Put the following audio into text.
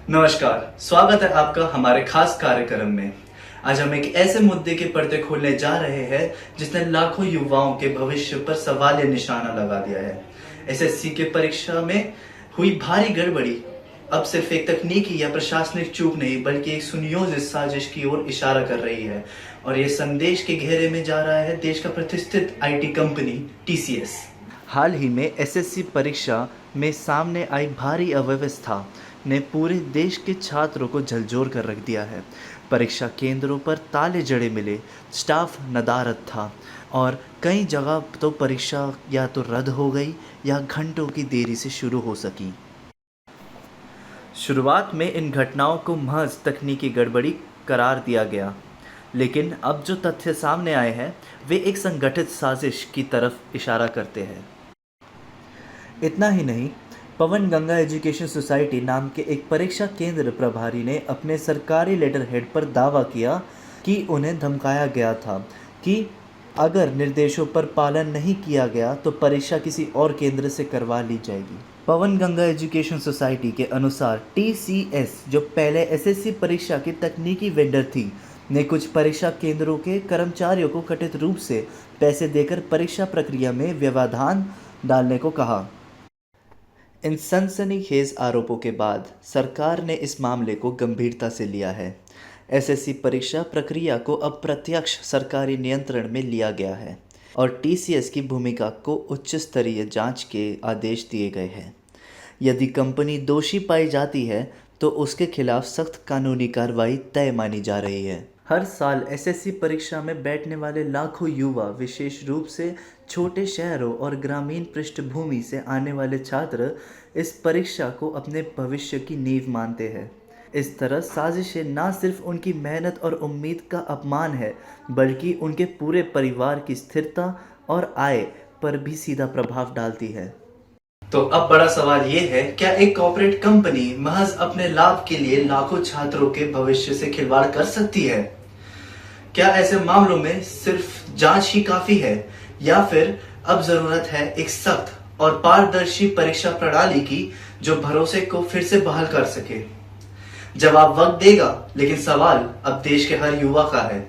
नमस्कार, स्वागत है आपका हमारे खास कार्यक्रम में। आज हम एक ऐसे मुद्दे के पर्दे खोलने जा रहे हैं जिसने लाखों युवाओं के भविष्य पर सवालिया निशाना लगा दिया है। एसएससी के परीक्षा में हुई भारी गड़बड़ी अब सिर्फ एक तकनीकी या प्रशासनिक चूक नहीं बल्कि एक सुनियोजित साजिश की ओर इशारा कर रही है और ये संदेश के घेरे में जा रहा है देश का प्रतिष्ठित आईटी कंपनी टीसीएस। हाल ही में एसएससी परीक्षा में सामने आई भारी अव्यवस्था ने पूरे देश के छात्रों को झकझोर कर रख दिया है। परीक्षा केंद्रों पर ताले जड़े मिले, स्टाफ नदारद था और कई जगह तो परीक्षा या तो रद्द हो गई या घंटों की देरी से शुरू हो सकी। शुरुआत में इन घटनाओं को महज तकनीकी गड़बड़ी करार दिया गया, लेकिन अब जो तथ्य सामने आए हैं वे एक संगठित साजिश की तरफ इशारा करते हैं। इतना ही नहीं, पवन गंगा एजुकेशन सोसाइटी नाम के एक परीक्षा केंद्र प्रभारी ने अपने सरकारी लेटर हेड पर दावा किया कि उन्हें धमकाया गया था कि अगर निर्देशों पर पालन नहीं किया गया तो परीक्षा किसी और केंद्र से करवा ली जाएगी। पवन गंगा एजुकेशन सोसाइटी के अनुसार टीसीएस, जो पहले एसएससी परीक्षा की तकनीकी वेंडर थी, ने कुछ परीक्षा केंद्रों के कर्मचारियों को कथित रूप से पैसे देकर परीक्षा प्रक्रिया में व्यवधान डालने को कहा। इन सनसनीखेज आरोपों के बाद सरकार ने इस मामले को गंभीरता से लिया है। एसएससी परीक्षा प्रक्रिया को अब प्रत्यक्ष सरकारी नियंत्रण में लिया गया है और टीसीएस की भूमिका को उच्च स्तरीय जांच के आदेश दिए गए हैं। यदि कंपनी दोषी पाई जाती है तो उसके खिलाफ सख्त कानूनी कार्रवाई तय मानी जा रही है। हर साल एसएससी परीक्षा में बैठने वाले लाखों युवा, विशेष रूप से छोटे शहरों और ग्रामीण पृष्ठभूमि से आने वाले छात्र इस परीक्षा को अपने भविष्य की नींव मानते हैं। इस तरह साजिशें न सिर्फ उनकी मेहनत और उम्मीद का अपमान है बल्कि उनके पूरे परिवार की स्थिरता और आय पर भी सीधा प्रभाव डालती है। तो अब बड़ा सवाल ये है, क्या एक कॉर्पोरेट कंपनी महज अपने लाभ के लिए लाखों छात्रों के भविष्य से खिलवाड़ कर सकती है? क्या ऐसे मामलों में सिर्फ जांच ही काफी है या फिर अब जरूरत है एक सख्त और पारदर्शी परीक्षा प्रणाली की जो भरोसे को फिर से बहाल कर सके? जवाब वक्त देगा, लेकिन सवाल अब देश के हर युवा का है।